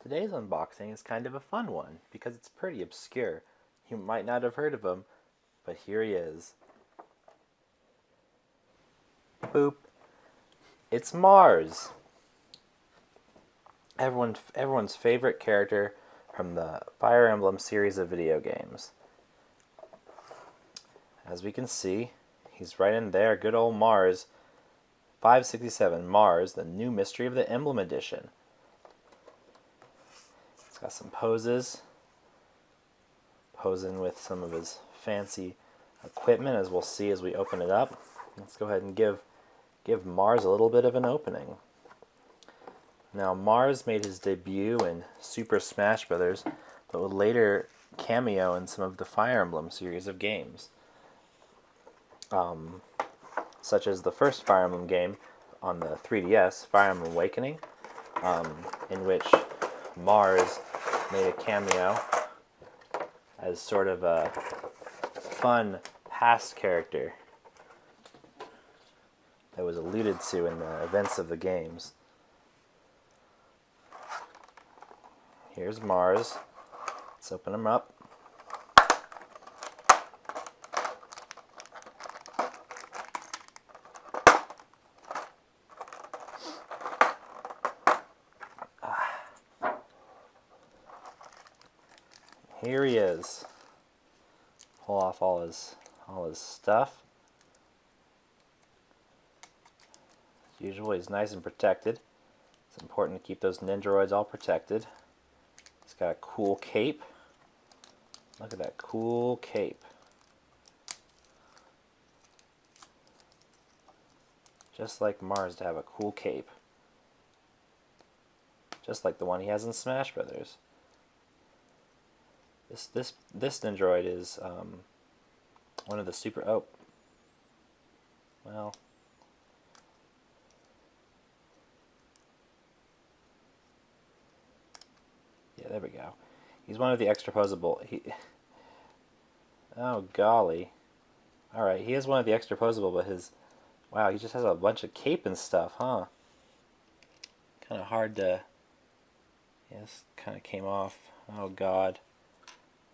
Today's unboxing is kind of a fun one because it's pretty obscure. You might not have heard of him, but here he is. Boop. It's Mars. Everyone's favorite character from the Fire Emblem series of video games. As we can see, he's right in there. Good old Mars. 567 Mars, the new Mystery of the Emblem Edition. It's got some poses. Posing with some of his fancy equipment, as we'll see as we open it up. Let's go ahead and give Mars a little bit of an opening. Now, Mars made his debut in Super Smash Bros., but would later cameo in some of the Fire Emblem series of games. Such as the first Fire Emblem game on the 3DS, Fire Emblem Awakening, in which Mars made a cameo as sort of a fun past character that was alluded to in the events of the games. Here's Mars. Let's open him up. Here he is. Pull off all his stuff. As usual, he's nice and protected. It's important to keep those Nendoroids all protected. He's got a cool cape. Look at that cool cape. Just like Mars to have a cool cape. Just like the one he has in Smash Brothers. This Nendoroid is one of the super. Oh, well. Yeah, there we go. He's one of the extra posable. Oh golly. All right, he is one of the extra posable, but his. Wow, he just has a bunch of cape and stuff, huh? Kind of hard to. Yeah, this kind of came off. Oh god.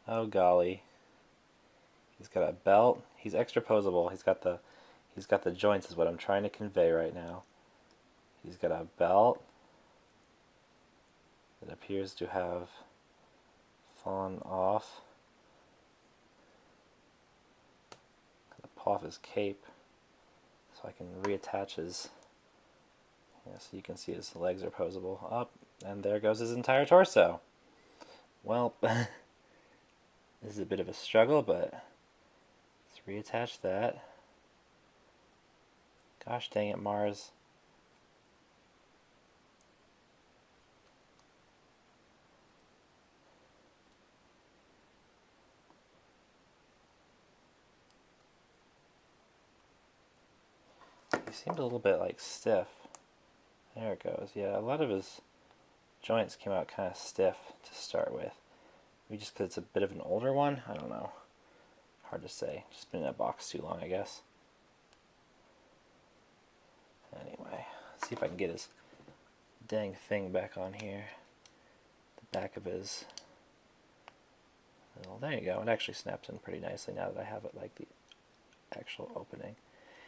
Oh golly. He's got a belt. He's extra posable. He's got the joints is what I'm trying to convey right now. He's got a belt that appears to have fallen off. I'll pull off his cape so I can reattach his. Yeah, so you can see his legs are posable. Up, and there goes his entire torso. Well. This is a bit of a struggle, but let's reattach that. Gosh dang it, Mars. He seemed a little bit like stiff. There it goes. Yeah, a lot of his joints came out kind of stiff to start with. Maybe just because it's a bit of an older one? I don't know. Hard to say. Just been in that box too long, I guess. Anyway, let's see if I can get his dang thing back on here. The back of his. Well, there you go. It actually snaps in pretty nicely now that I have it like the actual opening.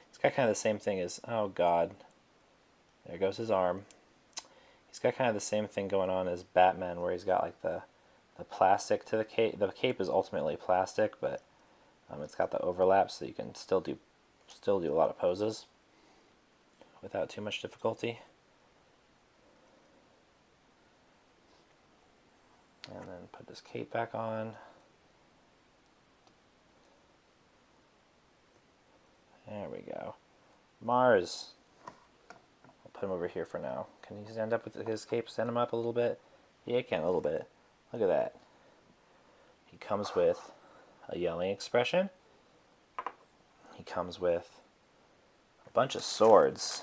It's got kind of the same thing as. Oh god. There goes his arm. He's got kind of the same thing going on as Batman, where he's got like the plastic to the cape. The cape is ultimately plastic, but it's got the overlap, so you can still do a lot of poses without too much difficulty. And then put this cape back on. There we go. Mars. I'll put him over here for now. Can he stand up with his cape? Stand him up a little bit? Yeah, he can a little bit. Look at that. He comes with a yelling expression. He comes with a bunch of swords.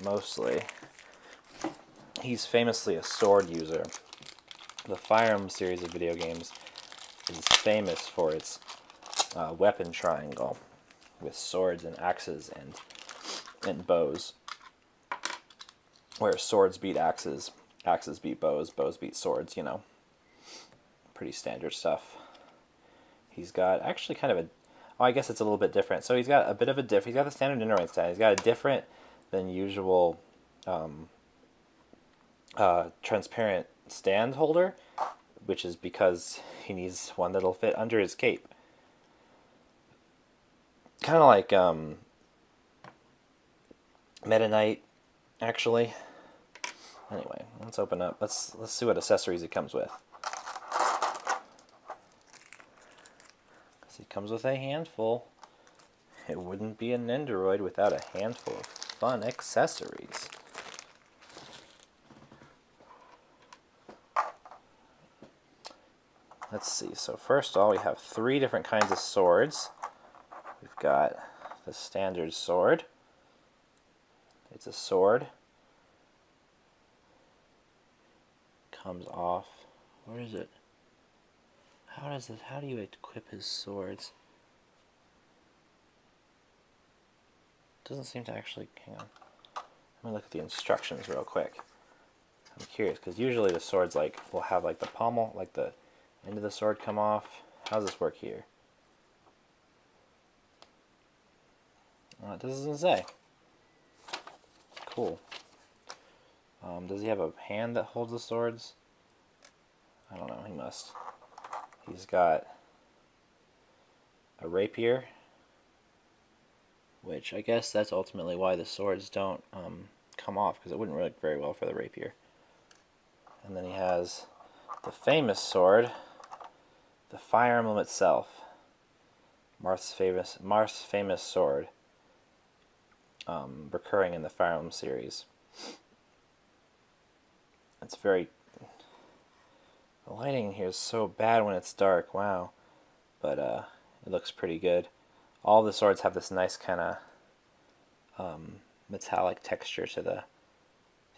Mostly. He's famously a sword user. The Fire Emblem series of video games is famous for its weapon triangle with swords and axes and bows, where swords beat axes axes beat bows, bows beat swords, you know. Pretty standard stuff. He's got actually kind of a, oh, I guess it's a little bit different. So he's got a bit of a he's got the standard Indroid stand. He's got a different than usual transparent stand holder, which is because he needs one that'll fit under his cape. Kind of like Meta Knight, actually. Anyway, let's open up. Let's see what accessories it comes with. He comes with a handful. It wouldn't be an Nendoroid without a handful of fun accessories. Let's see. So first of all, we have 3 different kinds of swords. We've got the standard sword. It's a sword. Comes off. Where is it? How do you equip his swords? Doesn't seem to actually, hang on. Let me look at the instructions real quick. I'm curious, because usually the swords will have the pommel, the end of the sword come off. How does this work here? Well, it doesn't say. Cool. Does he have a hand that holds the swords? I don't know, he must. He's got a rapier, which I guess that's ultimately why the swords don't come off, because it wouldn't work very well for the rapier. And then he has the famous sword, the Fire Emblem itself, Marth's famous sword, recurring in the Fire Emblem series. It's very... The lighting in here is so bad when it's dark, wow. But it looks pretty good. All the swords have this nice kind of metallic texture to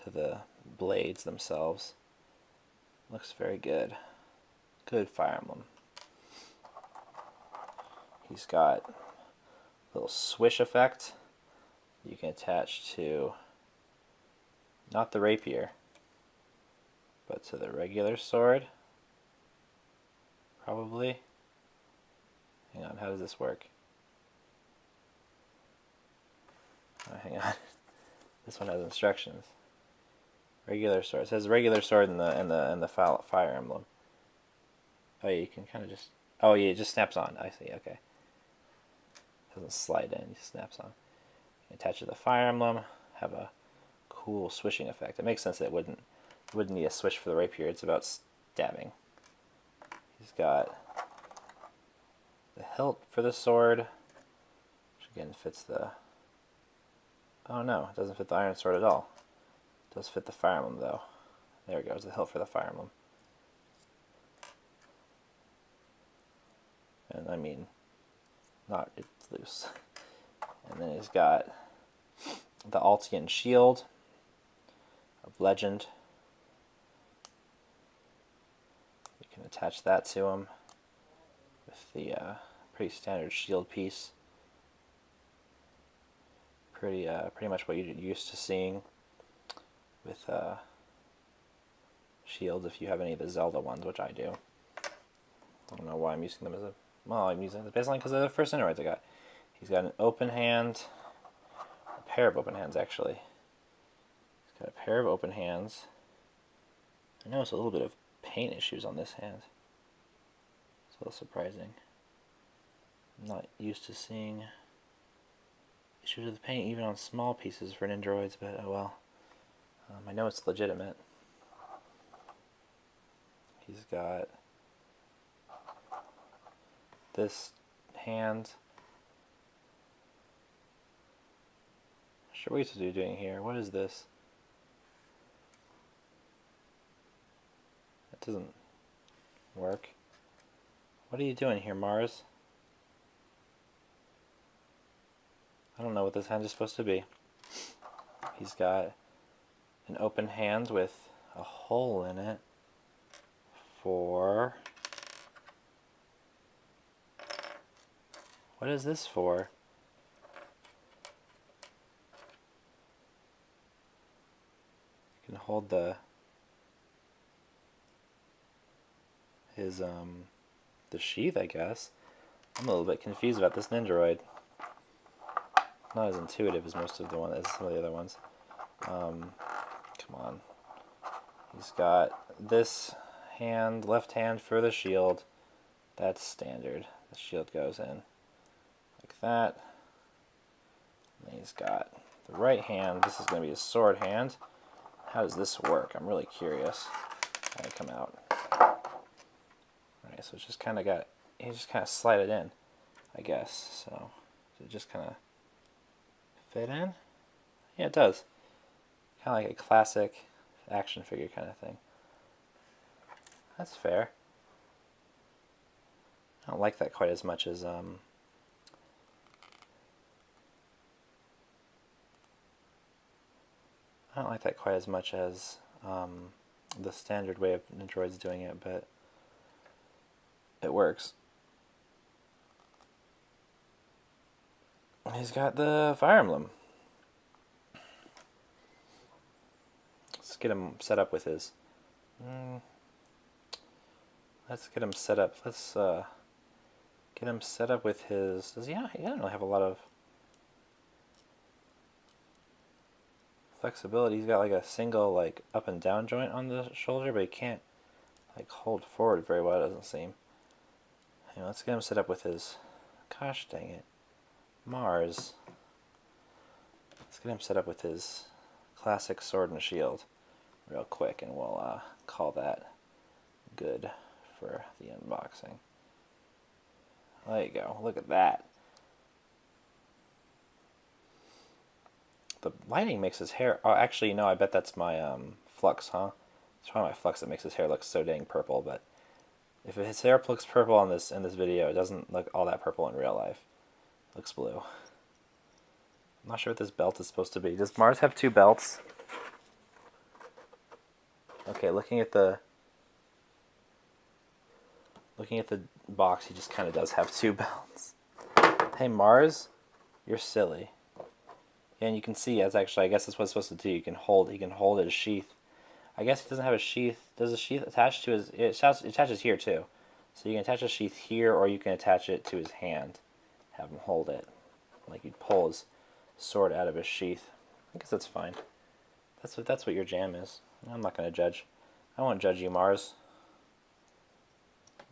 the blades themselves. Looks very good. Good Fire Emblem. He's got a little swish effect you can attach to not the rapier, but to the regular sword. Probably. Hang on, how does this work? Oh, hang on. This one has instructions. Regular sword. It says regular sword in the Fire Emblem. Oh yeah, you can kind of just. Oh yeah, it just snaps on. I see. Okay. Doesn't slide in. It just snaps on. You attach it to the Fire Emblem. Have a cool swishing effect. It makes sense that it wouldn't need a swish for the rapier. It's about stabbing. He's got the hilt for the sword, which again fits the... Oh no, it doesn't fit the iron sword at all. It does fit the Fire Emblem though. There it goes, the hilt for the Fire Emblem. And I mean, not, it's loose. And then he's got the Altian shield of legend. You can attach that to him with the pretty standard shield piece. Pretty much what you're used to seeing with shields if you have any of the Zelda ones, which I do. I don't know why I'm using them as a... Well, I'm using them basically because they're the first Nendoroids I got. He's got an open hand, a pair of open hands actually. He's got a pair of open hands. I noticed a little bit of paint issues on this hand. It's a little surprising. I'm not used to seeing issues with the paint even on small pieces for Nendoroids, but oh well. I know it's legitimate. He's got this hand. Not sure what he's doing here. What is this? That doesn't work. What are you doing here, Mars? I don't know what this hand is supposed to be. He's got an open hand with a hole in it for... What is this for? You can hold the his the sheath, I guess. I'm a little bit confused about this Nendoroid. Not as intuitive as some of the other ones. Come on. He's got this hand, left hand for the shield. That's standard. The shield goes in like that. And he's got the right hand. This is going to be his sword hand. How does this work? I'm really curious how it come out. Alright, so it's just kind of got, you just kind of slide it in, I guess. So it just kind of fit in? Yeah, it does. Kind of like a classic action figure kind of thing. That's fair. I don't like that quite as much as I don't like that quite as much as the standard way of Nendoroid's doing it, but it works. He's got the Fire Emblem. Let's get him set up with his. Let's get him set up. Let's get him set up with his. Does he? Yeah, he doesn't really have a lot of flexibility. He's got like a single like up and down joint on the shoulder, but he can't like hold forward very well. It doesn't seem. Anyway, let's get him set up with his. Gosh dang it, Mars. Let's get him set up with his classic sword and shield, real quick, and we'll call that good for the unboxing. There you go. Look at that. The lighting makes his hair. Oh, actually, no. I bet that's my flux, huh? It's probably my flux that makes his hair look so dang purple. But if his hair looks purple on this in this video, it doesn't look all that purple in real life. It looks blue. I'm not sure what this belt is supposed to be. Does Mars have two belts? Okay, looking at the box, he just kind of does have two belts. Hey Mars, you're silly. Yeah, and you can see, as actually, I guess that's what it's supposed to do. He can hold his sheath. I guess he doesn't have a sheath. Does the sheath attach to his? It attaches here too. So you can attach a sheath here, or you can attach it to his hand. Have him hold it, like you'd pull his sword out of his sheath. I guess that's fine. That's what your jam is. I'm not gonna judge. I won't judge you, Mars.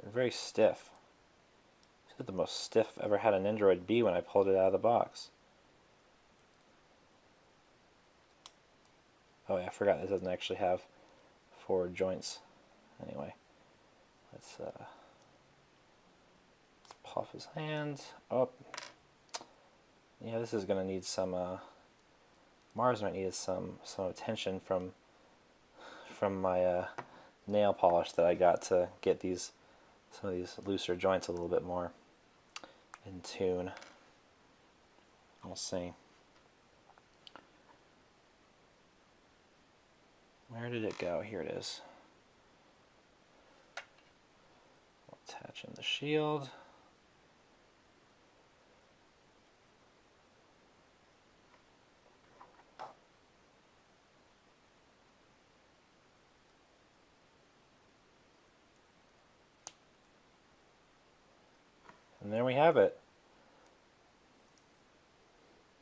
They're very stiff. This is the most stiff I've ever had an Nendoroid be when I pulled it out of the box. Oh yeah, I forgot this doesn't actually have forward joints. Anyway, let's puff his hands up. Yeah, this is gonna need some. Mars might need some attention from my nail polish that I got to get some of these looser joints a little bit more in tune. We'll see. Where did it go? Here it is. We'll attach in the shield. And there we have it.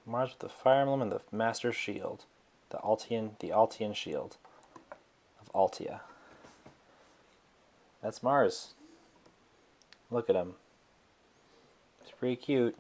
Mars with the Fire Emblem and the Master Shield. The Altian Shield of Altia. That's Mars. Look at him. It's pretty cute.